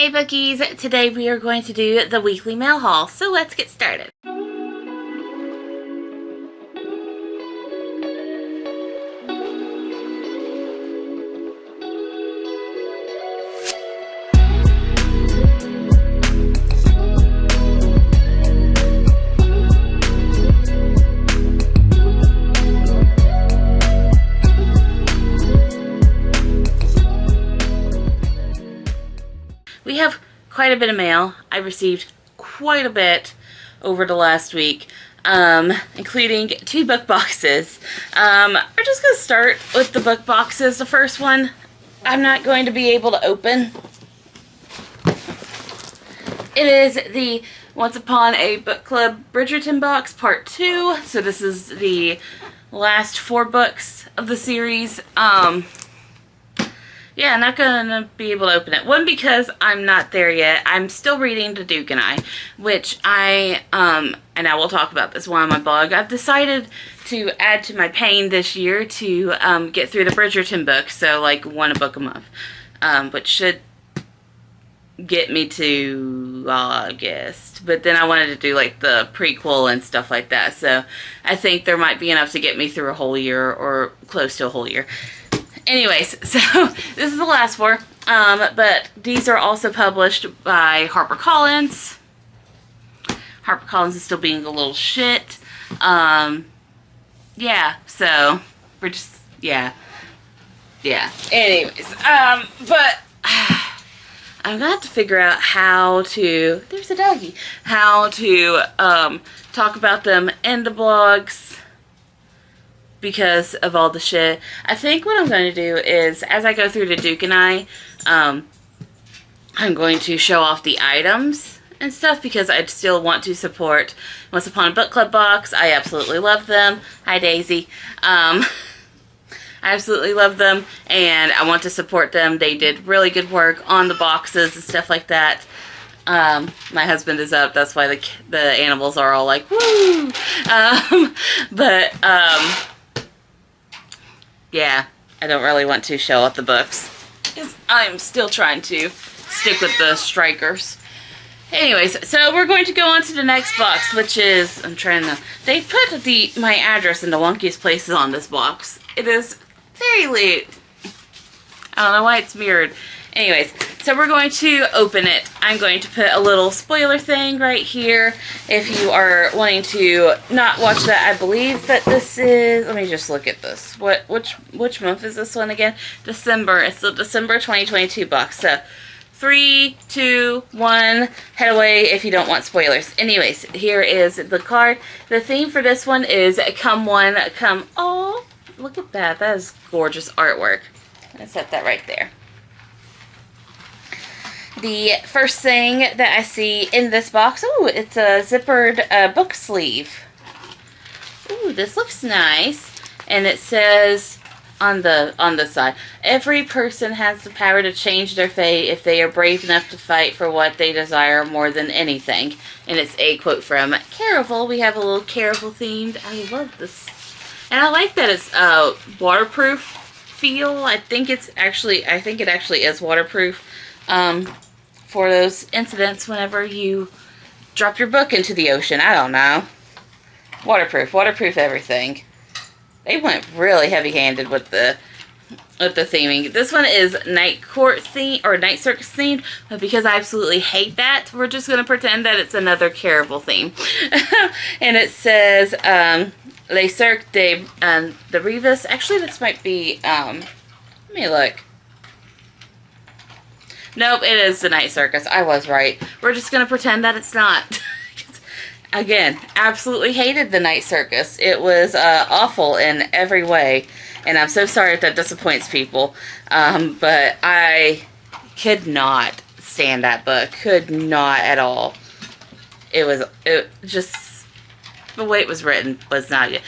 Hey Bookies! Today we are going to do the weekly mail haul, so let's get started. We have quite a bit of mail. I received quite a bit over the last week, including 2 book boxes. We're just going to start with the book boxes. The first one I'm not going to be able to open. It is the Once Upon a Book Club Bridgerton box part 2. So this is the last 4 books of the series. Yeah, I'm not gonna be able to open it. One, because I'm not there yet. I'm still reading The Duke and I, which and I will talk about this one on my blog. I've decided to add to my pain this year to get through the Bridgerton books, so like one a book a month, which should get me to August. But then I wanted to do like the prequel and stuff like that, so I think there might be enough to get me through a whole year or close to a whole year. Anyways, so this is the last 4, but these are also published by HarperCollins. HarperCollins is still being a little shit. Yeah, so we're just, yeah. Anyways, but I'm gonna have to figure out how to, there's a doggy, how to talk about them in the blogs, because of all the shit. I think what I'm going to do is, as I go through the Duke and I, I'm going to show off the items and stuff, because I still want to support Once Upon a Book Club box. I absolutely love them. Hi, Daisy. I absolutely love them, and I want to support them. They did really good work on the boxes and stuff like that. My husband is up, that's why the animals are all like, woo! Yeah, I don't really want to show off the books, because I'm still trying to stick with the strikers. Anyways, so we're going to go on to the next box, which is, they put my address in the wonkiest places on this box. It is very late. I don't know why it's mirrored. Anyways, so we're going to open it. I'm going to put a little spoiler thing right here. If you are wanting to not watch that, I believe that this is, let me just look at this. Which month is this one again? December. It's the December 2022 box. So 3, 2, 1, head away if you don't want spoilers. Anyways, here is the card. The theme for this one is Come One, Come. Oh, look at that. That is gorgeous artwork. I'm going to set that right there. The first thing that I see in this box, ooh, it's a zippered book sleeve. Ooh, this looks nice. And it says on the side, every person has the power to change their fate if they are brave enough to fight for what they desire more than anything. And it's a quote from Caraval. We have a little Caraval themed. I love this. And I like that it's waterproof feel. I think it actually is waterproof. For those incidents whenever you drop your book into the ocean. I don't know. Waterproof everything. They went really heavy-handed with the theming. This one is night court theme or night circus themed, but because I absolutely hate that, we're just gonna pretend that it's another Caraval theme. And it says Le Cirque de Rivas. Actually, this might be let me look. Nope, it is the Night Circus. I was right. We're just going to pretend that it's not. Again, absolutely hated the Night Circus. It was awful in every way. And I'm so sorry if that disappoints people. But I could not stand that book. Could not at all. It just, the way it was written was not good.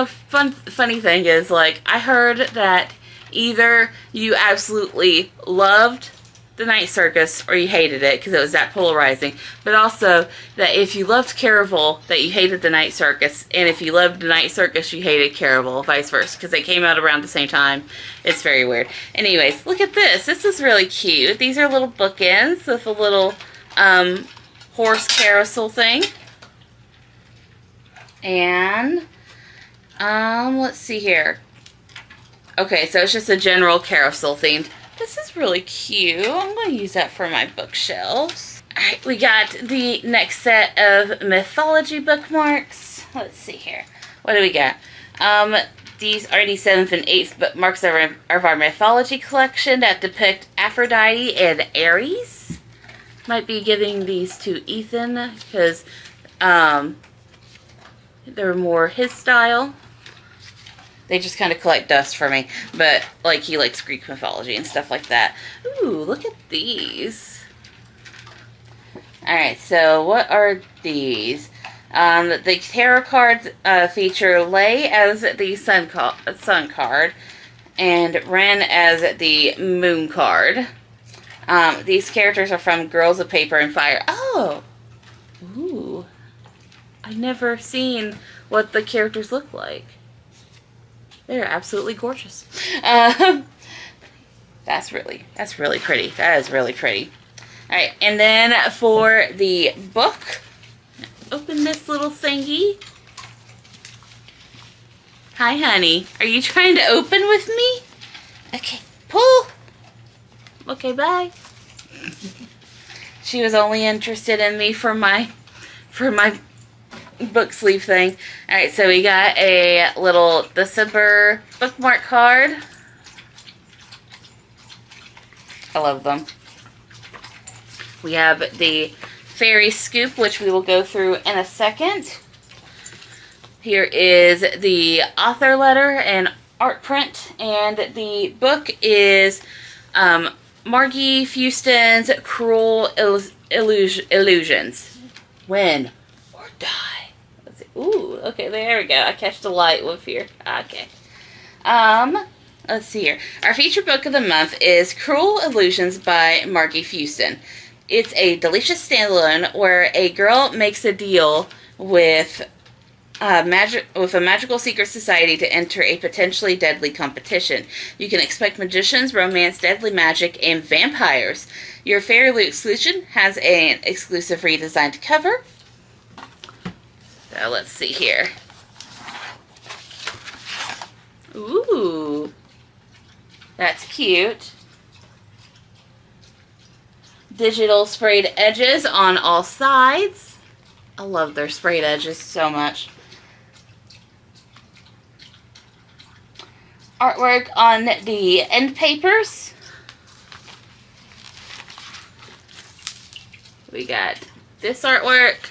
Funny thing is, like, I heard that either you absolutely loved the Night Circus or you hated it because it was that polarizing, but also that if you loved Caraval, that you hated the Night Circus, and if you loved the Night Circus, you hated Caraval, vice versa, because they came out around the same time. It's very weird. Anyways, look at this. This is really cute. These are little bookends with a little horse carousel thing. And let's see here. Okay, so it's just a general carousel themed. This is really cute. I'm going to use that for my bookshelves. Alright, we got the next set of mythology bookmarks. Let's see here. What do we got? These are the 7th and 8th bookmarks of our mythology collection that depict Aphrodite and Ares. Might be giving these to Ethan because they're more his style. They just kind of collect dust for me. But, like, he likes Greek mythology and stuff like that. Ooh, look at these. Alright, so what are these? The tarot cards feature Lay as the sun card. And Ren as the moon card. These characters are from Girls of Paper and Fire. Oh! Ooh. I've never seen what the characters look like. They're absolutely gorgeous. That's really pretty. That is really pretty. Alright, and then for the book, open this little thingy. Hi, honey. Are you trying to open with me? Okay, pull. Okay, bye. She was only interested in me for my book sleeve thing. Alright, so we got a little December bookmark card. I love them. We have the Fairy Scoop, which we will go through in a second. Here is the author letter and art print, and the book is Margie Fuston's Cruel Illusions. Win or die. Ooh, okay, there we go. I catch the light with here. Okay. Let's see here. Our featured book of the month is Cruel Illusions by Margie Fuston. It's a delicious standalone where a girl makes a deal with a magical secret society to enter a potentially deadly competition. You can expect magicians, romance, deadly magic, and vampires. Your Fairy exclusion has an exclusive redesigned cover. So let's see here. Ooh, that's cute. Digital sprayed edges on all sides. I love their sprayed edges so much. Artwork on the Endpapers. We got this artwork.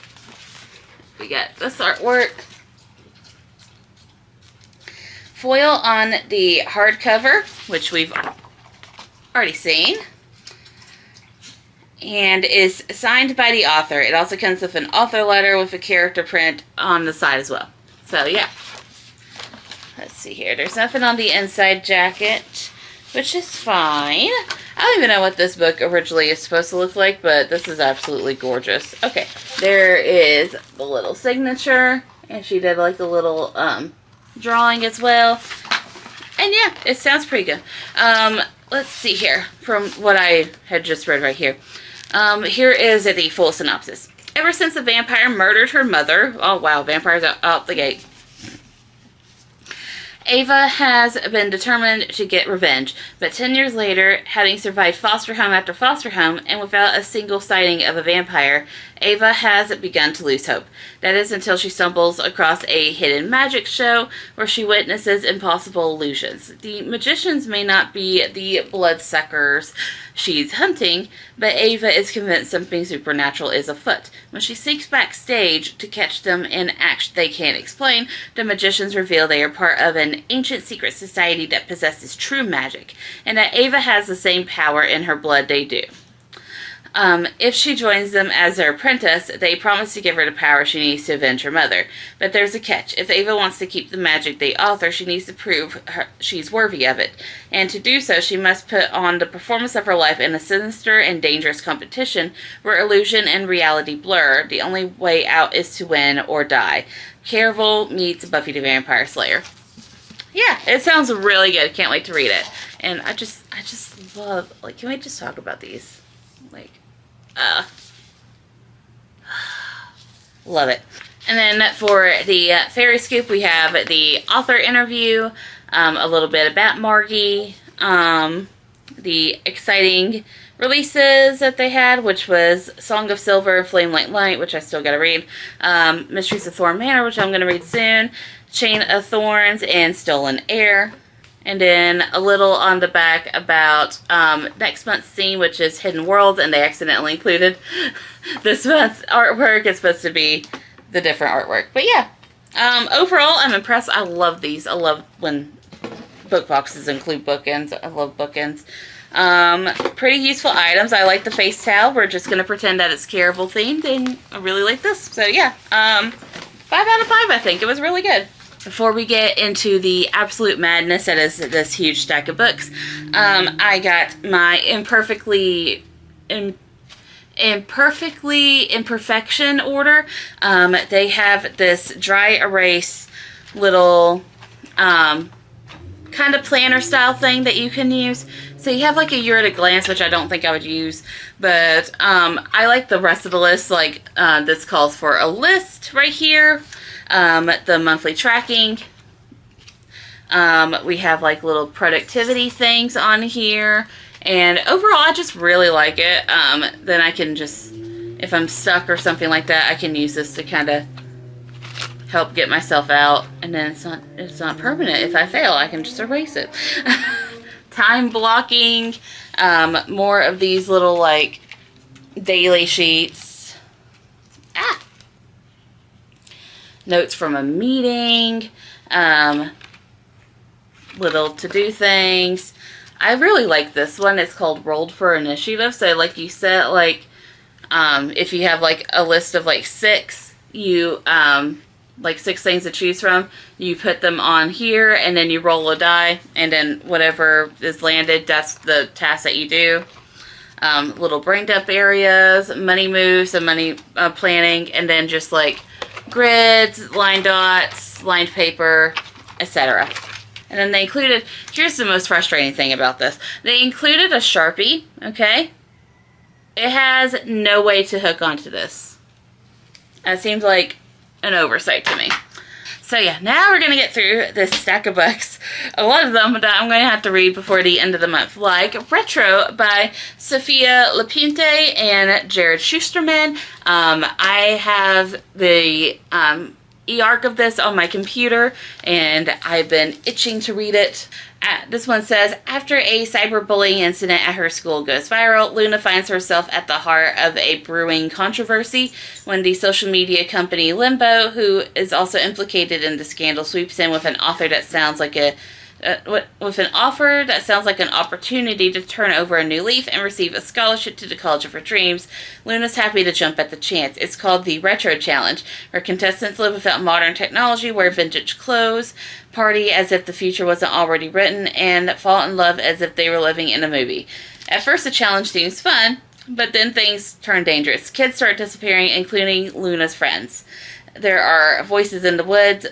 We got this artwork. Foil on the hardcover, which we've already seen. And is signed by the author. It also comes with an author letter with a character print on the side as well. So, yeah. Let's see here. There's nothing on the inside jacket, which is fine. I don't even know what this book originally is supposed to look like, but this is absolutely gorgeous. Okay, there is the little signature, and she did like a little drawing as well. And yeah, it sounds pretty good. Let's see here, from what I had just read right here. Here is the full synopsis. Ever since a vampire murdered her mother, oh wow, vampires are out the gate. Ava has been determined to get revenge, but 10 years later, having survived foster home after foster home, and without a single sighting of a vampire, Ava has begun to lose hope. That is until she stumbles across a hidden magic show where she witnesses impossible illusions. The magicians may not be the bloodsuckers she's hunting, but Ava is convinced something supernatural is afoot. When she seeks backstage to catch them in action they can't explain, the magicians reveal they are part of an ancient secret society that possesses true magic, and that Ava has the same power in her blood they do. If she joins them as their apprentice, they promise to give her the power she needs to avenge her mother. But there's a catch. If Ava wants to keep the magic they author, she needs to prove she's worthy of it. And to do so, she must put on the performance of her life in a sinister and dangerous competition where illusion and reality blur. The only way out is to win or die. Caraval meets Buffy the Vampire Slayer. Yeah, it sounds really good. Can't wait to read it. And I just love, like, can we just talk about these? Like, love it. And then for the Fairy Scoop, we have the author interview, a little bit about Margie, the exciting releases that they had, which was Song of Silver, Flame Like Light, which I still gotta read, Mysteries of Thorn Manor, which I'm gonna read soon, Chain of Thorns, and Stolen Air. And then a little on the back about next month's scene, which is Hidden Worlds, and they accidentally included this month's artwork. It's supposed to be the different artwork. But yeah, overall, I'm impressed. I love these. I love when book boxes include bookends. I love bookends. Pretty useful items. I like the face towel. We're just going to pretend that it's Caraval themed, and I really like this. So yeah, 5 out of 5, I think. It was really good. Before we get into the absolute madness that is this huge stack of books, I got my imperfection order. They have this dry erase little kind of planner style thing that you can use. So you have like a year at a glance, which I don't think I would use, but I like the rest of the list. Like this calls for a list right here. The monthly tracking. We have like little productivity things on here. And overall, I just really like it. Then I can just, if I'm stuck or something like that, I can use this to kind of help get myself out. And then it's not permanent. If I fail, I can just erase it. Time blocking. More of these little like daily sheets. Notes from a meeting, little to-do things. I really like this one. It's called Rolled for Initiative. So like you said, like, if you have like a list of like 6, you, like 6 things to choose from, you put them on here and then you roll a die and then whatever is landed, that's the task that you do. Little brain dump areas, money moves and money planning, and then just like grids, line dots, lined paper, etc. And then they included, here's the most frustrating thing about this. They included a Sharpie, okay? It has no way to hook onto this. That seems like an oversight to me. So yeah, now we're going to get through this stack of books. A lot of them that I'm going to have to read before the end of the month. Like Retro by Sofia LaPuente and Jarrod Shusterman. I have the e-arc of this on my computer, and I've been itching to read it. This one says, after a cyberbullying incident at her school goes viral, Luna finds herself at the heart of a brewing controversy when the social media company Limbo, who is also implicated in the scandal, sweeps in with an offer that sounds like an opportunity to turn over a new leaf and receive a scholarship to the college of her dreams. Luna's happy to jump at the chance. It's called the Retro Challenge, where contestants live without modern technology, wear vintage clothes, party as if the future wasn't already written, and fall in love as if they were living in a movie. At first, the challenge seems fun, but then things turn dangerous. Kids start disappearing, including Luna's friends. There are voices in the woods,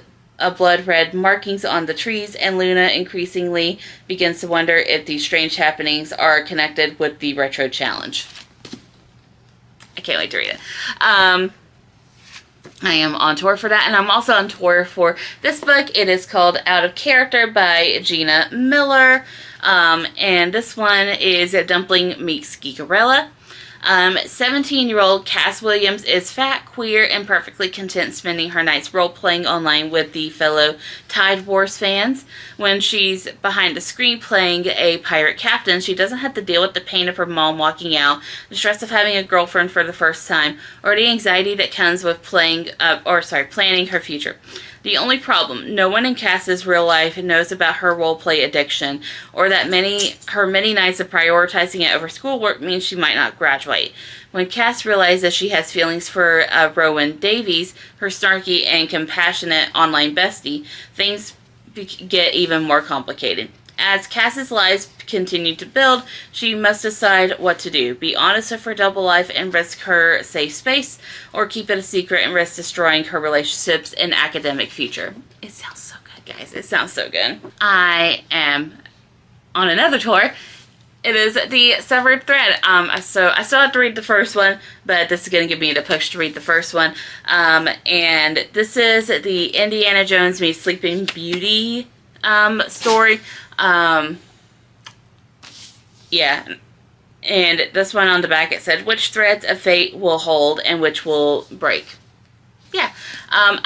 blood red markings on the trees, and Luna increasingly begins to wonder if these strange happenings are connected with the Retro Challenge. I can't wait to read it. I am on tour for that, and I'm also on tour for this book. It is called Out of Character by Gina Miller, and this one is Dumpling Meets Geekarella. 17-year-old Cass Williams is fat, queer, and perfectly content spending her nights role-playing online with the fellow Tide Wars fans. When she's behind the screen playing a pirate captain, she doesn't have to deal with the pain of her mom walking out, the stress of having a girlfriend for the first time, or the anxiety that comes with planning her future. The only problem, no one in Cass's real life knows about her roleplay addiction, or that her many nights of prioritizing it over schoolwork means she might not graduate. When Cass realizes she has feelings for Rowan Davies, her snarky and compassionate online bestie, things get even more complicated. As Cass's lies continue to build, she must decide what to do. Be honest with her double life and risk her safe space, or keep it a secret and risk destroying her relationships and academic future. It sounds so good, guys. It sounds so good. I am on another tour. It is the Severed Thread. So I still have to read the first one, but this is going to give me the push to read the first one. And this is the Indiana Jones meets Sleeping Beauty story. Yeah, and this one on the back, it said, which threads of fate will hold and which will break. Yeah,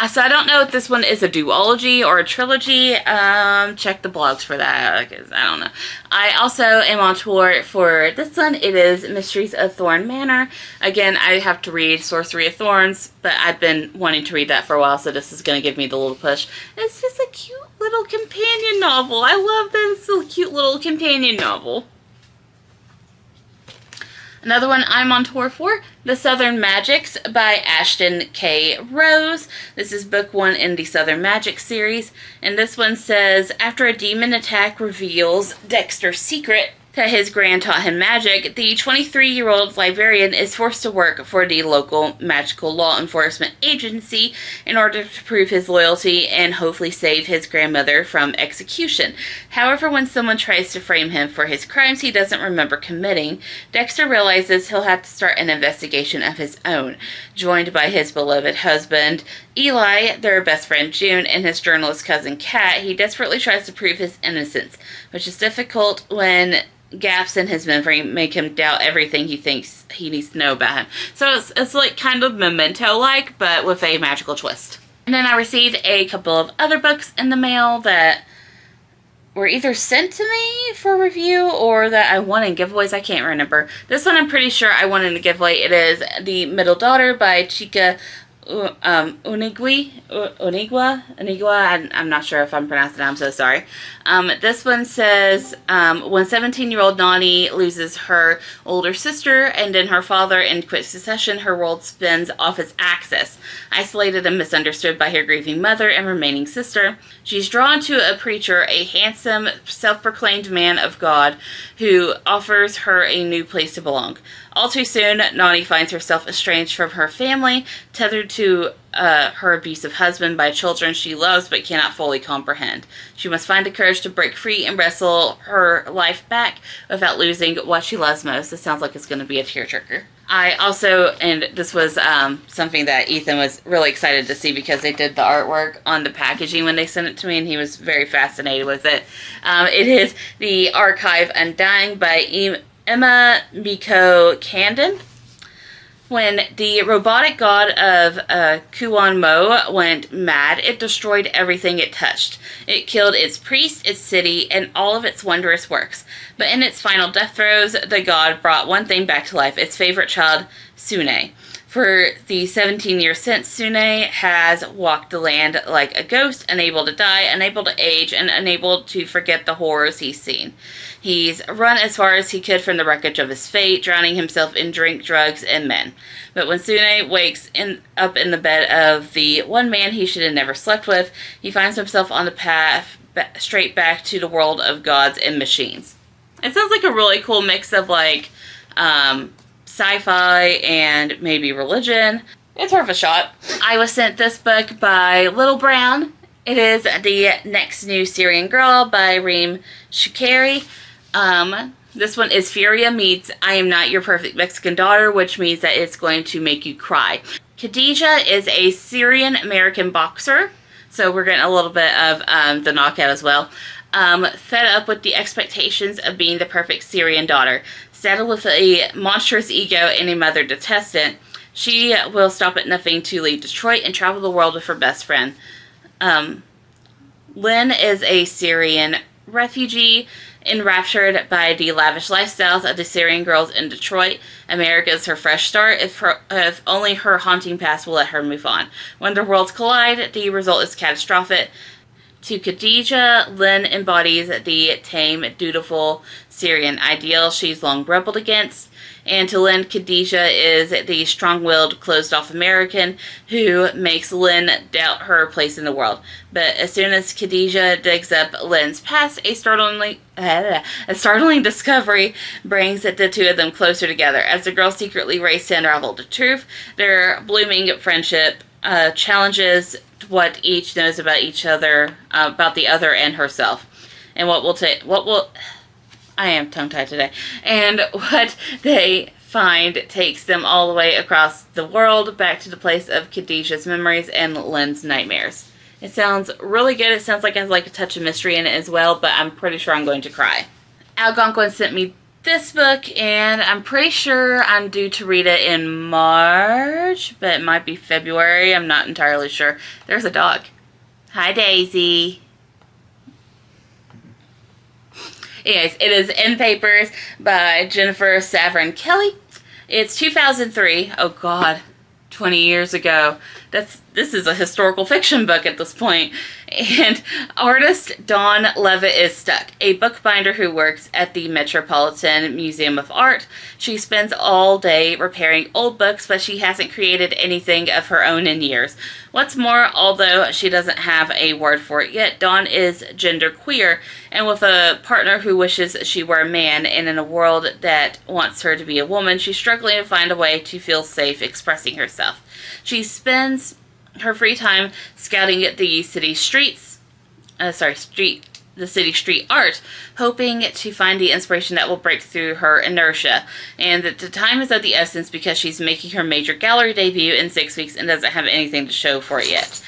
so I don't know if this one is a duology or a trilogy. Check the blogs for that, because I don't know. I also am on tour for this one. It is Mysteries of Thorn Manor. Again, I have to read Sorcery of Thorns, but I've been wanting to read that for a while, so this is going to give me the little push. It's just a cute little companion novel. I love this little cute little companion novel. Another one I'm on tour for, The Southern Magicks by Ashton K. Rose. This is book 1 in the Southern Magic series. And this one says, after a demon attack reveals Dexter's secret that his grand taught him magic, the 23-year-old librarian is forced to work for the local magical law enforcement agency in order to prove his loyalty and hopefully save his grandmother from execution. However, when someone tries to frame him for his crimes he doesn't remember committing, Dexter realizes he'll have to start an investigation of his own. Joined by his beloved husband, Eli, their best friend June, and his journalist cousin Kat, he desperately tries to prove his innocence, which is difficult when gaps in his memory make him doubt everything he thinks he needs to know about him. So it's like kind of Memento-like, but with a magical twist. And then I received a couple of other books in the mail that were either sent to me for review or that I won in giveaways. I can't remember. This one I'm pretty sure I won in a giveaway. It is The Middle Daughter by Chika Unigwe. I'm not sure if I'm pronouncing it. I'm so sorry. This one says, when 17-year-old Nani loses her older sister and then her father in quick succession, her world spins off its axis. Isolated and misunderstood by her grieving mother and remaining sister, she's drawn to a preacher, a handsome, self-proclaimed man of God, who offers her a new place to belong. All too soon, Nani finds herself estranged from her family, tethered to her abusive husband by children she loves but cannot fully comprehend. She must find the courage to break free and wrestle her life back without losing what she loves most. This sounds like it's going to be a tearjerker. I also, and this was something that Ethan was really excited to see because they did the artwork on the packaging when they sent it to me, and he was very fascinated with it. It is the Archive Undying by Emma Meiko Candon. When the robotic god of Kuan Mo went mad, it destroyed everything it touched. It killed its priest, its city, and all of its wondrous works. But in its final death throes, the god brought one thing back to life, its favorite child, Sune. For the 17 years since, Sune has walked the land like a ghost, unable to die, unable to age, and unable to forget the horrors he's seen. He's run as far as he could from the wreckage of his fate, drowning himself in drink, drugs, and men. But when Sune wakes up in the bed of the one man he should have never slept with, he finds himself on the path straight back to the world of gods and machines. It sounds like a really cool mix of like sci-fi and maybe religion. It's worth a shot. I was sent this book by Little Brown. It is The Next New Syrian Girl by Ream Shukairy. This one is Furia meets I Am Not Your Perfect Mexican Daughter, which means that it's going to make you cry. Khadija is a Syrian American boxer, so we're getting a little bit of the knockout as well. Fed up with the expectations of being the perfect Syrian daughter, saddled with a monstrous ego and a mother detestant, she will stop at nothing to leave Detroit and travel the world with her best friend. Lynn is a Syrian refugee Enraptured by the lavish lifestyles of the Syrian girls in Detroit, America is her fresh start if only her haunting past will let her move on. When the worlds collide, the result is catastrophic. To Khadijah, Lynn embodies the tame, dutiful Syrian ideal she's long rebelled against. And to Lynn, Khadijah is the strong-willed, closed-off American who makes Lynn doubt her place in the world. But as soon as Khadijah digs up Lynn's past, a startling discovery brings the two of them closer together. As the girls secretly race to unravel the truth, their blooming friendship challenges what each knows about each other, about the other and herself. And I am tongue-tied today. And what they find takes them all the way across the world, back to the place of Khadijah's memories and Lynn's nightmares. It sounds really good. It sounds like it has like a touch of mystery in it as well, but I'm pretty sure I'm going to cry. Algonquin sent me this book, and I'm pretty sure I'm due to read it in March, but it might be February. I'm not entirely sure. There's a dog. Hi, Daisy. Anyways, it is Endpapers by Jennifer Savren Kelly. It's 2003. Oh God, 20 years ago. This is a historical fiction book at this point. And artist Dawn Levitt is stuck, a bookbinder who works at the Metropolitan Museum of Art. She spends all day repairing old books, but she hasn't created anything of her own in years. What's more, although she doesn't have a word for it yet, Dawn is genderqueer, and with a partner who wishes she were a man, and in a world that wants her to be a woman, she's struggling to find a way to feel safe expressing herself. She spends her free time scouting at the city street art, hoping to find the inspiration that will break through her inertia. And that the time is of the essence because she's making her major gallery debut in 6 weeks and doesn't have anything to show for it yet.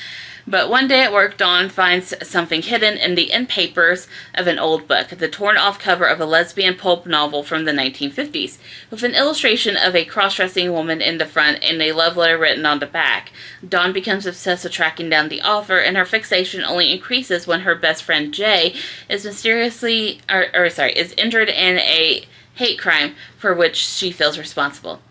But one day at work, Dawn finds something hidden in the Endpapers of an old book, the torn-off cover of a lesbian pulp novel from the 1950s, with an illustration of a cross-dressing woman in the front and a love letter written on the back. Dawn becomes obsessed with tracking down the author, and her fixation only increases when her best friend Jay is is injured in a hate crime for which she feels responsible.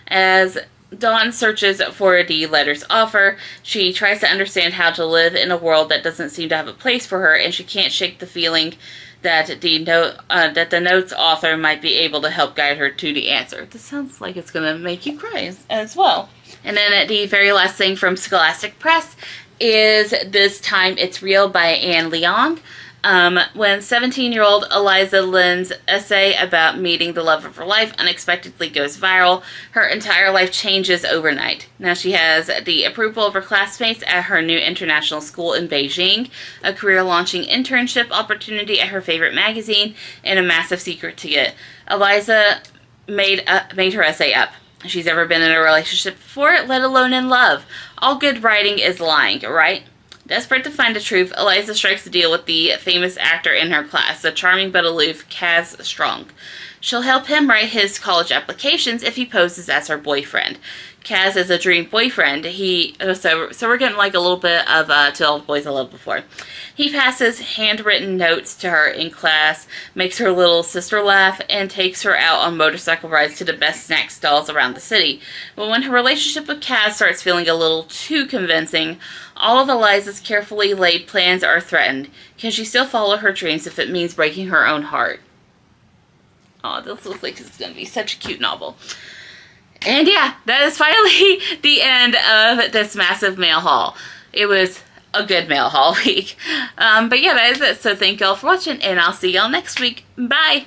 As Dawn searches for the letter's author, she tries to understand how to live in a world that doesn't seem to have a place for her, and she can't shake the feeling that the note's author might be able to help guide her to the answer. This sounds like it's going to make you cry as well. And then the very last thing from Scholastic Press is This Time It's Real by Anne Liang. When 17-year-old Eliza Lynn's essay about meeting the love of her life unexpectedly goes viral, her entire life changes overnight. Now she has the approval of her classmates at her new international school in Beijing, a career-launching internship opportunity at her favorite magazine, and a massive secret to get. Eliza made her essay up. She's never been in a relationship before, let alone in love. All good writing is lying, right? Desperate to find the truth, Eliza strikes a deal with the famous actor in her class, the charming but aloof Kaz Strong. She'll help him write his college applications if he poses as her boyfriend. Kaz is a dream boyfriend. So we're getting like a little bit of To All the Boys I Loved Before. He passes handwritten notes to her in class, makes her little sister laugh, and takes her out on motorcycle rides to the best snack stalls around the city. But when her relationship with Kaz starts feeling a little too convincing, all of Eliza's carefully laid plans are threatened. Can she still follow her dreams if it means breaking her own heart? Oh, this looks like it's going to be such a cute novel. And yeah, that is finally the end of this massive mail haul. It was a good mail haul week. But yeah, that is it. So thank y'all for watching, and I'll see y'all next week. Bye!